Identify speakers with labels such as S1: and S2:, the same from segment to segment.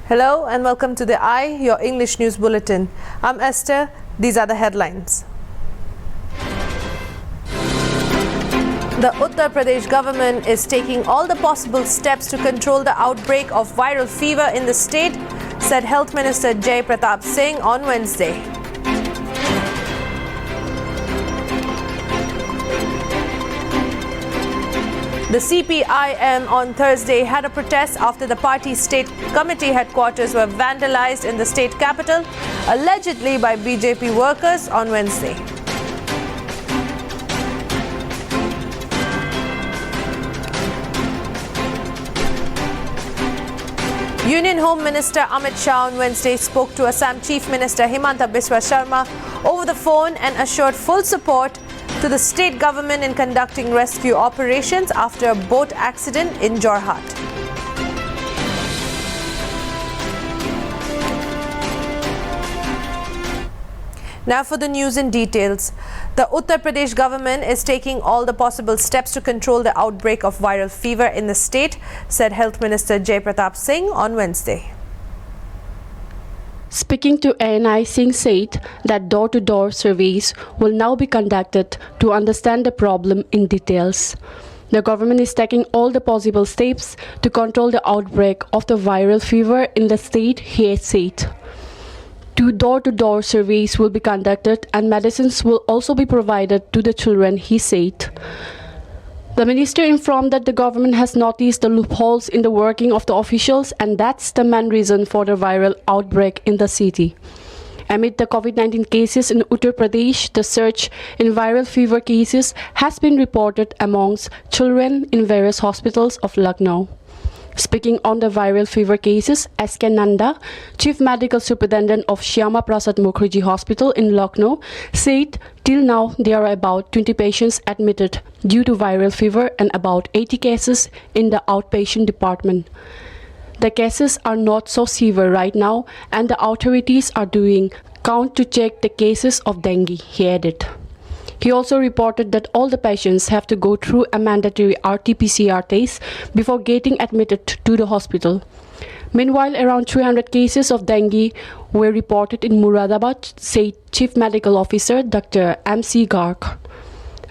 S1: Hello and welcome to the Eye, your English news bulletin. I'm Esther. These are the headlines. The Uttar Pradesh government is taking all the possible steps to control the outbreak of viral fever in the state, said Health Minister Jai Pratap Singh on Wednesday. The CPIM on Thursday had a protest after the party's state committee headquarters were vandalized in the state capital, allegedly by BJP workers on Wednesday. Union Home Minister Amit Shah on Wednesday spoke to Assam Chief Minister Himanta Biswa Sharma over the phone and assured full support to the state government in conducting rescue operations after a boat accident in Jorhat. Now for the news in details. The Uttar Pradesh government is taking all the possible steps to control the outbreak of viral fever in the state, said Health Minister Jai Pratap Singh on Wednesday.
S2: Speaking to ANI, Singh said that door-to-door surveys will now be conducted to understand the problem in details. The government is taking all the possible steps to control the outbreak of the viral fever in the state, he said. 2 door-to-door surveys will be conducted and medicines will also be provided to the children, he said. The minister informed that the government has noticed the loopholes in the working of the officials, and that's the main reason for the viral outbreak in the city. Amid the COVID-19 cases in Uttar Pradesh, the surge in viral fever cases has been reported amongst children in various hospitals of Lucknow. Speaking on the viral fever cases, S.K. Nanda, Chief Medical Superintendent of Shyama Prasad Mukherjee Hospital in Lucknow, said till now there are about 20 patients admitted due to viral fever and about 80 cases in the outpatient department. The cases are not so severe right now and the authorities are doing count to check the cases of dengue, he added. He also reported that all the patients have to go through a mandatory RT-PCR test before getting admitted to the hospital. Meanwhile, around 300 cases of dengue were reported in Muradabad, said Chief Medical Officer Dr. M.C. Garg.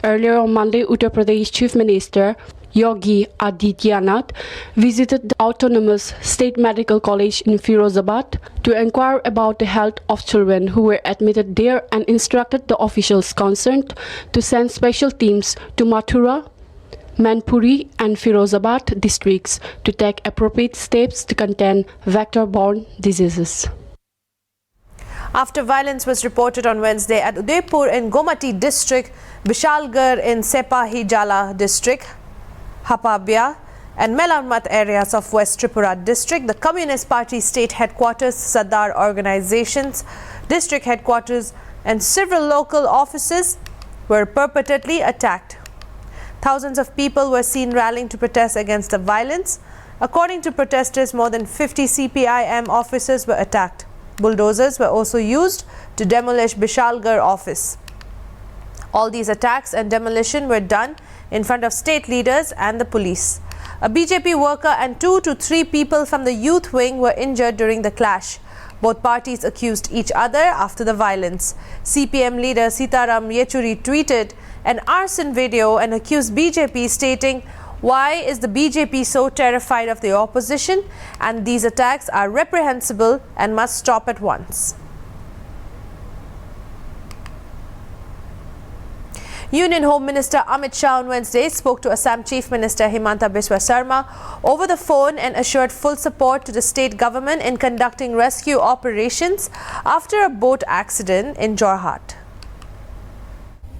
S2: Earlier on Monday, Uttar Pradesh Chief Minister Yogi Adityanath visited the Autonomous State Medical College in Firozabad to inquire about the health of children who were admitted there and instructed the officials concerned to send special teams to Mathura, Manpuri and Firozabad districts to take appropriate steps to contain vector-borne diseases.
S1: After violence was reported on Wednesday at Udaipur in Gomati district, Bishalgarh in Sepahi Jala district, Hapabia and Melarmat areas of West Tripura district, the Communist Party state headquarters, Sadar organizations, district headquarters and several local offices were purportedly attacked. Thousands of people were seen rallying to protest against the violence. According to protesters, more than 50 CPIM offices were attacked. Bulldozers were also used to demolish Bishalgarh office. All these attacks and demolition were done in front of state leaders and the police. A BJP worker and 2 to 3 people from the youth wing were injured during the clash. Both parties accused each other after the violence. CPM leader Sitaram Yechuri tweeted an arson video and accused BJP, stating, "Why is the BJP so terrified of the opposition? And these attacks are reprehensible and must stop at once." Union Home Minister Amit Shah on Wednesday spoke to Assam Chief Minister Himanta Biswa Sharma over the phone and assured full support to the state government in conducting rescue operations after a boat accident in Jorhat.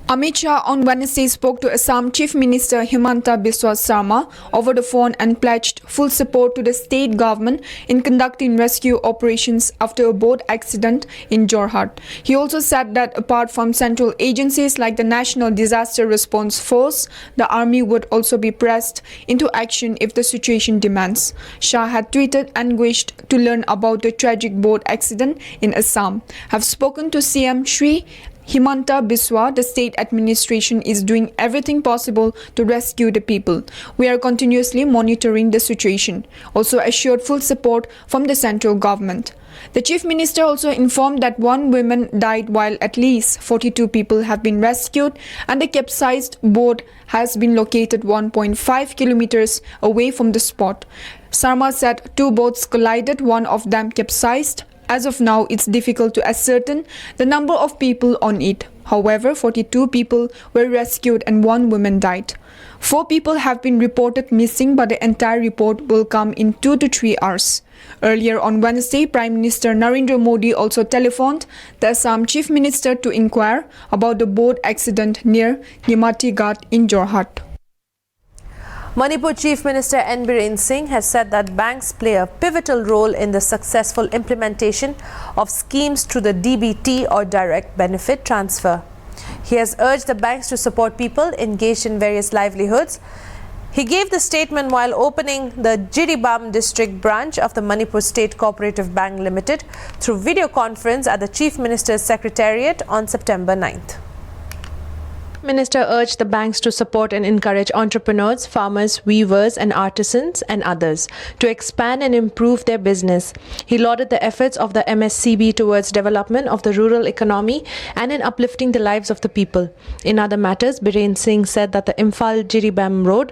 S3: Amit Shah on Wednesday spoke to Assam Chief Minister Himanta Biswa Sharma over the phone and pledged full support to the state government in conducting rescue operations after a boat accident in Jorhat. He also said that apart from central agencies like the National Disaster Response Force, the army would also be pressed into action if the situation demands. Shah had tweeted anguished to learn about the tragic boat accident in Assam. Have spoken to CM Shri Himanta Biswa, the state administration is doing everything possible to rescue the people. We are continuously monitoring the situation. Also assured full support from the central government. The Chief Minister also informed that one woman died while at least 42 people have been rescued and the capsized boat has been located 1.5 kilometers away from the spot. Sharma said two boats collided, one of them capsized. As of now, it's difficult to ascertain the number of people on it. However, 42 people were rescued and one woman died. 4 people have been reported missing, but the entire report will come in 2 to 3 hours. Earlier on Wednesday, Prime Minister Narendra Modi also telephoned the Assam Chief Minister to inquire about the boat accident near Nimati Ghat in Jorhat.
S1: Manipur Chief Minister N. Biren Singh has said that banks play a pivotal role in the successful implementation of schemes through the DBT or direct benefit transfer. He has urged the banks to support people engaged in various livelihoods. He gave the statement while opening the Jiribam district branch of the Manipur State Cooperative Bank Limited through video conference at the Chief Minister's Secretariat on September 9th. Minister urged the banks to support and encourage entrepreneurs, farmers, weavers and artisans and others to expand and improve their business. He lauded the efforts of the MSCB towards development of the rural economy and in uplifting the lives of the people. In other matters, Biren Singh said that the Imphal-Jiribam road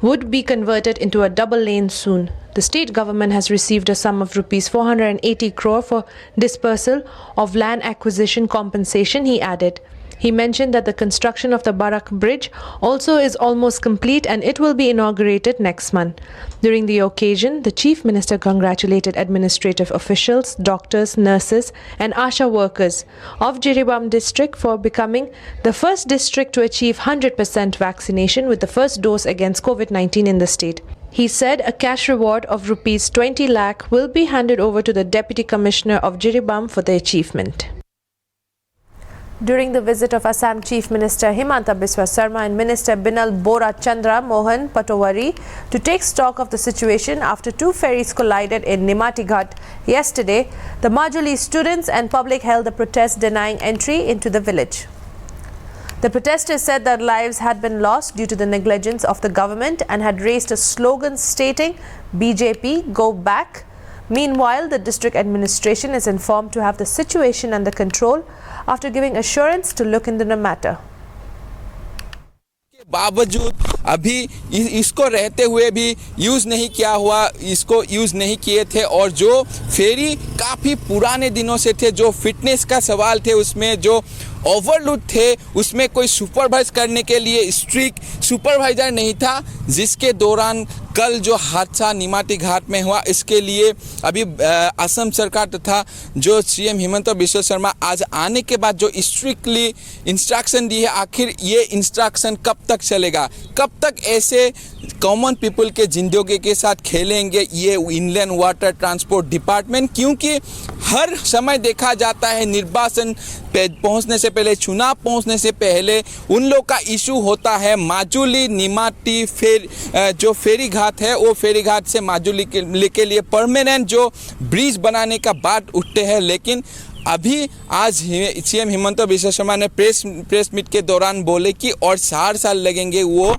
S1: would be converted into a double lane soon. The state government has received a sum of rupees 480 crore for dispersal of land acquisition compensation, he added. He mentioned that the construction of the Barak Bridge also is almost complete and it will be inaugurated next month. During the occasion, the Chief Minister congratulated administrative officials, doctors, nurses and ASHA workers of Jiribam district for becoming the first district to achieve 100% vaccination with the first dose against COVID-19 in the state. He said a cash reward of rupees 20 lakh will be handed over to the Deputy Commissioner of Jiribam for the achievement. During the visit of Assam Chief Minister Himanta Biswa Sarma and Minister Binal Bora Chandra Mohan Patowari to take stock of the situation after 2 ferries collided in Nimati Ghat yesterday, the Majuli students and public held a protest denying entry into the village. The protesters said that lives had been lost due to the negligence of the government and had raised a slogan stating BJP go back. Meanwhile, the district administration is informed to have the situation under control after giving assurance to look into the matter.
S4: बावजूद अभी इसको रहते हुए भी use नहीं किया हुआ, इसको यूज़ नहीं किए थे और जो फेरी काफ़ी पुराने दिनों से थे, जो फिटनेस का सवाल थे, उसमें जो ओवरलोड थे, उसमें कोई सुपरवाइज करने के लिए स्ट्रिक्ट सुपरवाइजर नहीं था, जिसके दौरान कल जो हादसा निमाती घाट में हुआ, इसके लिए अभी असम सरकार तथा जो सीएम हिमंता बिस्वा शर्मा आज आने के बाद जो स्ट्रिक्टली इंस्ट्रक्शन दी है, आखिर ये इंस्ट्रक्शन कब तक चलेगा, कब तक ऐसे कॉमन पीपल के जिंदगी के साथ खेलेंगे ये इनलैंड वाटर ट्रांसपोर्ट डिपार्टमेंट, क्योंकि हर समय देखा जाता है निर्वाचन पहुंचने से पहले, चुनाव पहुंचने से पहले उन लोग का इशू होता है माजुली निमाती जो फेरी घाट है, वो फेरी घाट से माजुली के लिए परमानेंट जो ब्रिज बनाने का बात उठते हैं। लेकिन अभी आज सीएम हिमंता बिस्वा शर्मा ने प्रेस मीट के दौरान बोले कि और 4 साल लगेंगे वो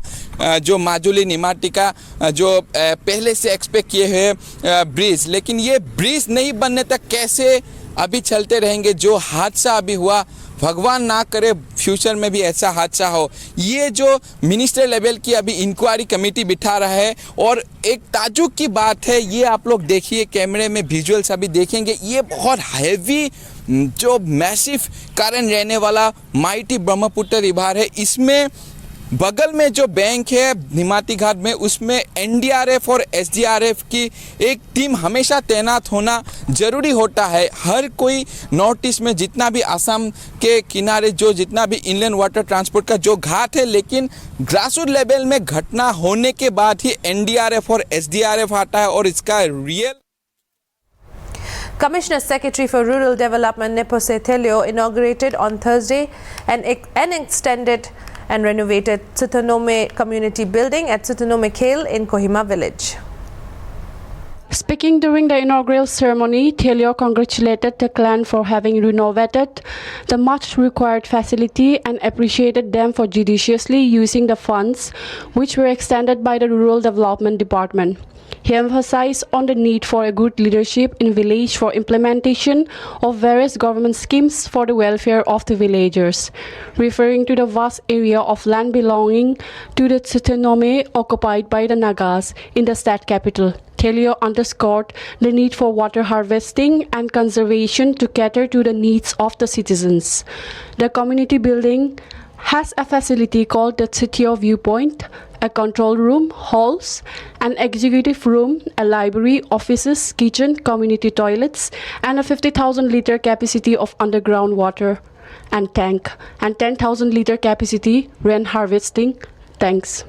S4: जो माजुली निमाती का जो पहले से एक्सपेक्ट किए हुए ब्रिज, लेकिन ये ब्रिज नहीं बनने तक कैसे अभी चलते रहेंगे। जो हादसा अभी हुआ, भगवान ना करे फ्यूचर में भी ऐसा हादसा हो। ये जो मिनिस्टर लेवल की अभी इंक्वायरी कमेटी बिठा रहा है और एक ताजुब की बात है, ये आप लोग देखिए कैमरे में विजुअल्स अभी देखेंगे, ये बहुत हैवी जो मैसिव कारण रहने वाला माइटी ब्रह्मपुत्र रिवर है, इसमें बगल में जो बैंक है निमाती घाट में, उसमें एनडीआरएफ और एसडीआरएफ की एक टीम हमेशा तैनात होना ज़रूरी होता है। हर कोई नॉर्थ ईस्ट में जितना भी असम के किनारे जो जितना भी इनलैंड वाटर ट्रांसपोर्ट का जो घाट है, लेकिन ग्रासरूट लेवल में घटना होने के बाद ही एनडीआरएफ और एसडीआरएफ आता है और इसका real
S1: Commissioner Secretary for Rural Development Nepose Thelio inaugurated on Thursday an extended and renovated Sutanome Community Building at Sutanome Khel in Kohima village.
S2: Speaking during the inaugural ceremony, Thelio congratulated the clan for having renovated the much required facility and appreciated them for judiciously using the funds which were extended by the Rural Development Department. He emphasized on the need for a good leadership in village for implementation of various government schemes for the welfare of the villagers, referring to the vast area of land belonging to the Tsutenome occupied by the Nagas in the state capital. Thelio underscored the need for water harvesting and conservation to cater to the needs of the citizens. The community building has a facility called the Tsitio Viewpoint, a control room, halls, an executive room, a library, offices, kitchen, community toilets, and a 50,000-liter capacity of underground water and tank, and 10,000-liter capacity rain harvesting tanks.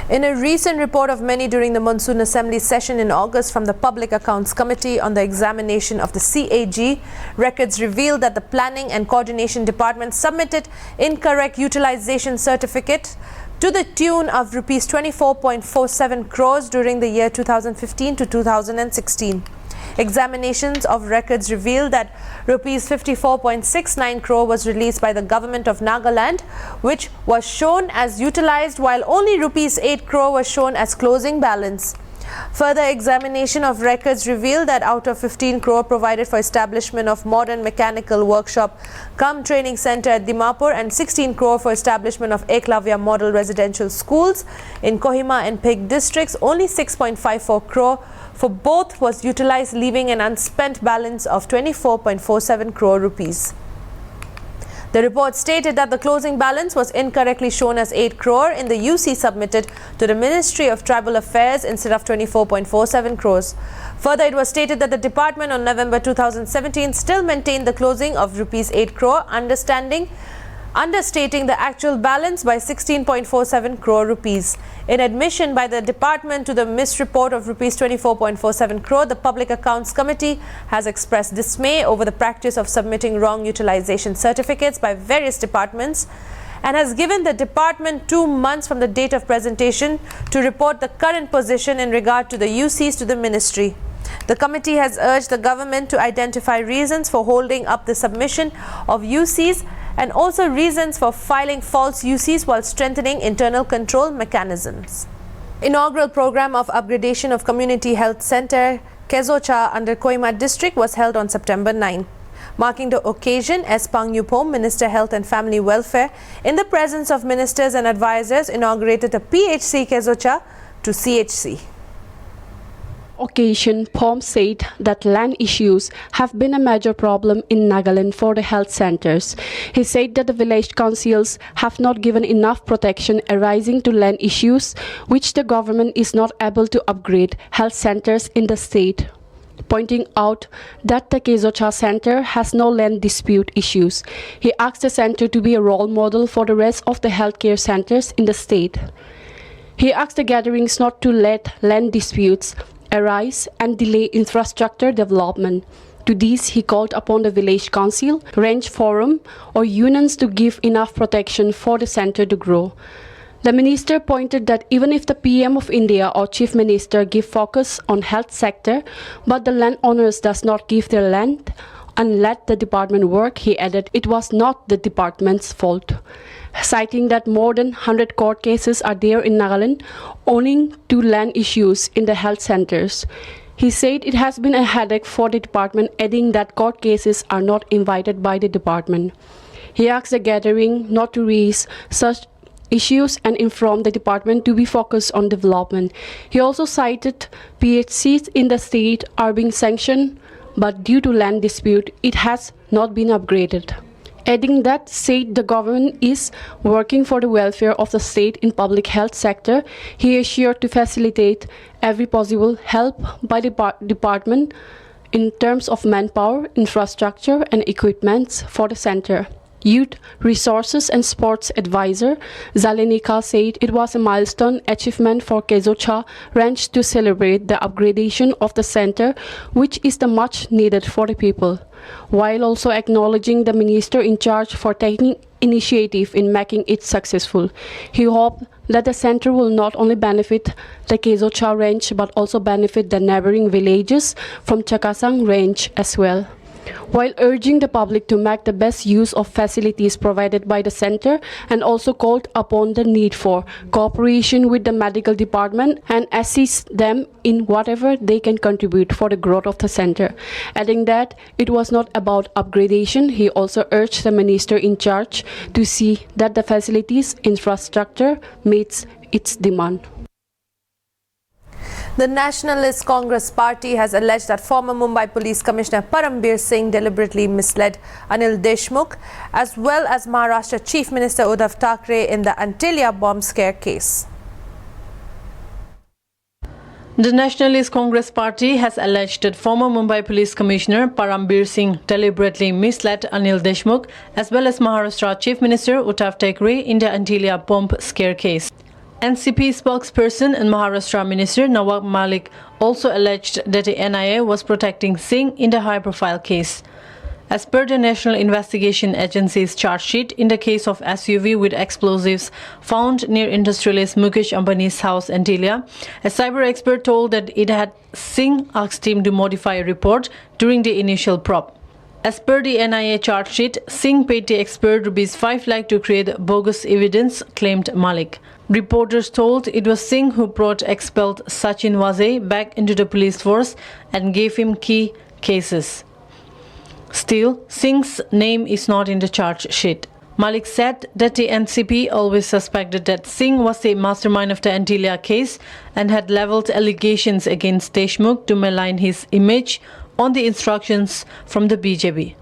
S1: In a recent report of many during the Monsoon Assembly session in August from the Public Accounts Committee on the examination of the CAG, records revealed that the Planning and Coordination Department submitted incorrect utilization certificate to the tune of Rs 24.47 crores during the year 2015 to 2016. Examinations of records revealed that Rs 54.69 crore was released by the government of Nagaland, which was shown as utilized, while only Rs 8 crore was shown as closing balance. Further examination of records revealed that out of 15 crore provided for establishment of modern mechanical workshop cum training center at Dimapur and 16 crore for establishment of Eklavya model residential schools in Kohima and Phig districts, only 6.54 crore for both was utilized, leaving an unspent balance of 24.47 crore rupees. The report stated that the closing balance was incorrectly shown as 8 crore in the UC submitted to the Ministry of Tribal Affairs instead of 24.47 crores. Further, it was stated that the department on November 2017 still maintained the closing of Rs 8 crore, understating the actual balance by 16.47 crore rupees. In admission by the department to the misreport of Rs 24.47 crore, the Public Accounts Committee has expressed dismay over the practice of submitting wrong utilization certificates by various departments and has given the department 2 months from the date of presentation to report the current position in regard to the UCs to the ministry. The committee has urged the government to identify reasons for holding up the submission of UCs and also reasons for filing false UCs while strengthening internal control mechanisms. Inaugural program of upgradation of Community Health Center Kezocha under Kohima district was held on September 9. Marking the occasion, S. Pang Yupom, Minister Health and Family Welfare, in the presence of ministers and advisors, inaugurated a PHC Kezocha to CHC.
S2: Occasion, Pom said that land issues have been a major problem in Nagaland for the health centers. He said that the village councils have not given enough protection arising to land issues, which the government is not able to upgrade health centers in the state, pointing out that the Kezocha Center has no land dispute issues. He asked the center to be a role model for the rest of the healthcare centers in the state. He asked the gatherings not to let land disputes arise and delay infrastructure development. To this, he called upon the village council, range forum, or unions to give enough protection for the center to grow. The minister pointed that even if the PM of India or Chief Minister give focus on health sector, but the landowners does not give their land and let the department work, he added it was not the department's fault, citing that more than 100 court cases are there in Nagaland owing to land issues in the health centers. He said it has been a headache for the department, adding that court cases are not invited by the department. He asked the gathering not to raise such issues and informed the department to be focused on development. He also cited PHCs in the state are being sanctioned, but due to land dispute, it has not been upgraded. Adding that, said the government is working for the welfare of the state in public health sector. He assured to facilitate every possible help by the department in terms of manpower, infrastructure and equipments for the center. Youth Resources and Sports Advisor Zalenika said it was a milestone achievement for Kezocha Ranch to celebrate the upgradation of the center, which is the much needed for the people, while also acknowledging the minister in charge for taking initiative in making it successful. He hoped that the center will not only benefit the Kezocha range but also benefit the neighboring villages from Chakasang range as well. While urging the public to make the best use of facilities provided by the center, and also called upon the need for cooperation with the medical department and assist them in whatever they can contribute for the growth of the center. Adding that it was not about upgradation, he also urged the minister in charge to see that the facilities infrastructure meets its demand.
S1: The Nationalist Congress Party has alleged that former Mumbai Police Commissioner Parambir Singh deliberately misled Anil Deshmukh as well as Maharashtra Chief Minister Uddhav Thackeray in the Antilia bomb scare case.
S5: The Nationalist Congress Party has alleged that former Mumbai Police Commissioner Parambir Singh deliberately misled Anil Deshmukh as well as Maharashtra Chief Minister Uddhav Thackeray in the Antilia bomb scare case. NCP spokesperson and Maharashtra Minister Nawab Malik also alleged that the NIA was protecting Singh in the high-profile case. As per the National Investigation Agency's charge sheet in the case of SUV with explosives found near industrialist Mukesh Ambani's house Antilia, a cyber expert told that it had Singh asked him to modify a report during the initial probe. As per the NIA charge sheet, Singh paid the expert ₹5 lakh to create bogus evidence, claimed Malik. Reporters told it was Singh who brought expelled Sachin Wazee back into the police force and gave him key cases. Still, Singh's name is not in the charge sheet. Malik said that the NCP always suspected that Singh was the mastermind of the Antilia case and had levelled allegations against Deshmukh to malign his image on the instructions from the BJP.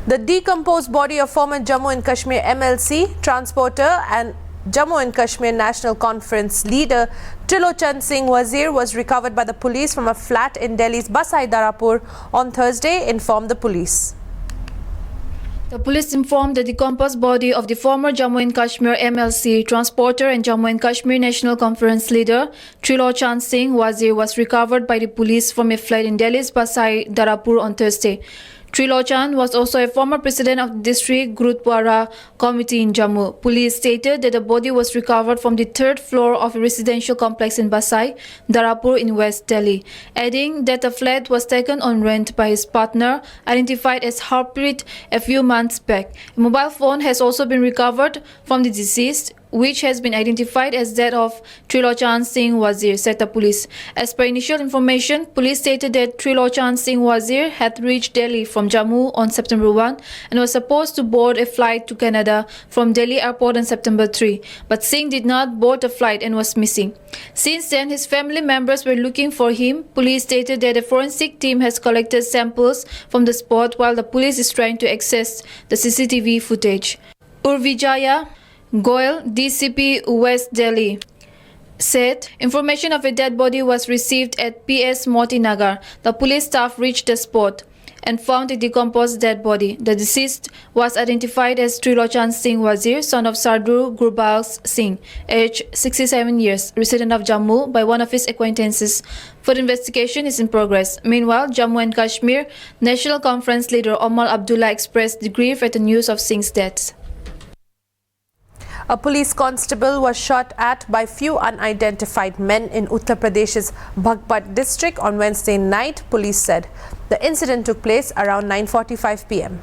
S1: The decomposed body of former Jammu and Kashmir MLC transporter and Jammu and Kashmir National Conference leader Trilochan Singh Wazir was recovered by the police from a flat in Delhi's Basai Darapur on Thursday, informed the police.
S6: The police informed the decomposed body of the former Jammu and Kashmir MLC transporter and Jammu and Kashmir National Conference leader Trilochan Singh Wazir was recovered by the police from a flat in Delhi's Basai Darapur on Thursday. Trilochan was also a former president of the district Gurudwara committee in Jammu. Police stated that the body was recovered from the third floor of a residential complex in Basai Darapur in West Delhi, adding that the flat was taken on rent by his partner, identified as Harpreet, a few months back. A mobile phone has also been recovered from the deceased, which has been identified as that of Trilochan Singh Wazir, said the police. As per initial information, police stated that Trilochan Singh Wazir had reached Delhi from Jammu on September 1 and was supposed to board a flight to Canada from Delhi airport on September 3, but Singh did not board the flight and was missing. Since then, his family members were looking for him. Police stated that a forensic team has collected samples from the spot while the police is trying to access the CCTV footage. Urvijaya Goyal, DCP West Delhi, said information of a dead body was received at PS Moti Nagar. The police staff reached the spot and found a decomposed dead body. The deceased was identified as Trilochan Singh Wazir, son of Sardur Gurbal Singh, age 67 years, resident of Jammu, by one of his acquaintances. Further investigation is in progress. Meanwhile, Jammu and Kashmir National Conference leader Omar Abdullah expressed grief at the news of Singh's death.
S1: A police constable was shot at by few unidentified men in Uttar Pradesh's Baghpat district on Wednesday night, police said. The incident took place around 9:45 p.m.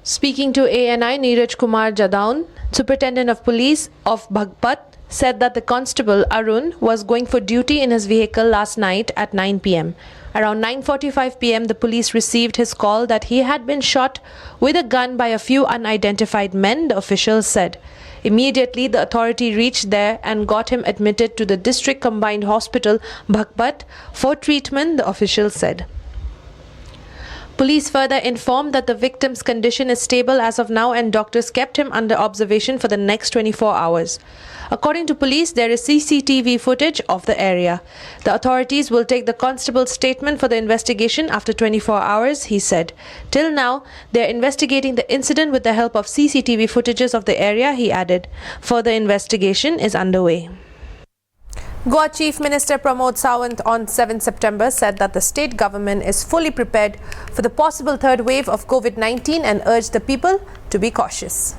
S1: Speaking to ANI, Neeraj Kumar Jadaun, Superintendent of Police of Baghpat, said that the constable Arun was going for duty in his vehicle last night at 9 p.m. Around 9:45 p.m., the police received his call that he had been shot with a gun by a few unidentified men, the officials said. Immediately, the authority reached there and got him admitted to the District Combined Hospital, Baghpat, for treatment, the officials said. Police further informed that the victim's condition is stable as of now and doctors kept him under observation for the next 24 hours. According to police, there is CCTV footage of the area. The authorities will take the constable's statement for the investigation after 24 hours, he said. Till now, they are investigating the incident with the help of CCTV footages of the area, he added. Further investigation is underway. Goa Chief Minister Pramod Sawant on 7 September said that the state government is fully prepared for the possible third wave of COVID-19 and urged the people to be cautious.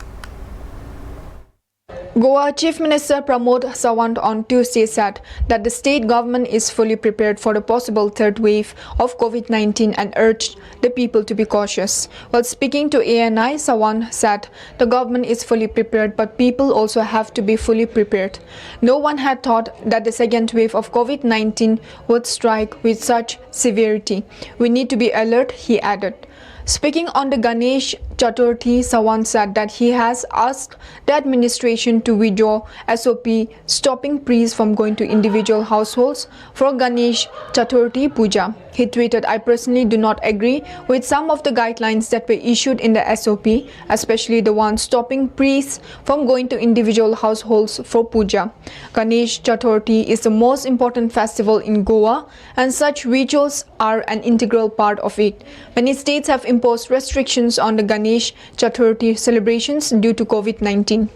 S3: Goa Chief Minister Pramod Sawant on Tuesday said that the state government is fully prepared for the possible third wave of COVID-19 and urged the people to be cautious. While speaking to ANI, Sawant said the government is fully prepared, but people also have to be fully prepared. No one had thought that the second wave of COVID-19 would strike with such severity. We need to be alert, he added. Speaking on the Ganesh Chaturthi, Sawant said that he has asked the administration to withdraw SOP stopping priests from going to individual households for Ganesh Chaturthi Puja. He tweeted, "I personally do not agree with some of the guidelines that were issued in the SOP, especially the one stopping priests from going to individual households for puja. Ganesh Chaturthi is the most important festival in Goa and such rituals are an integral part of it. Many states have imposed restrictions on the Ganesh Chaturthi celebrations due to COVID-19.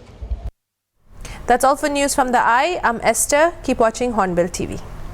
S1: That's all for news from the Eye. I'm Esther. Keep watching Hornbill TV.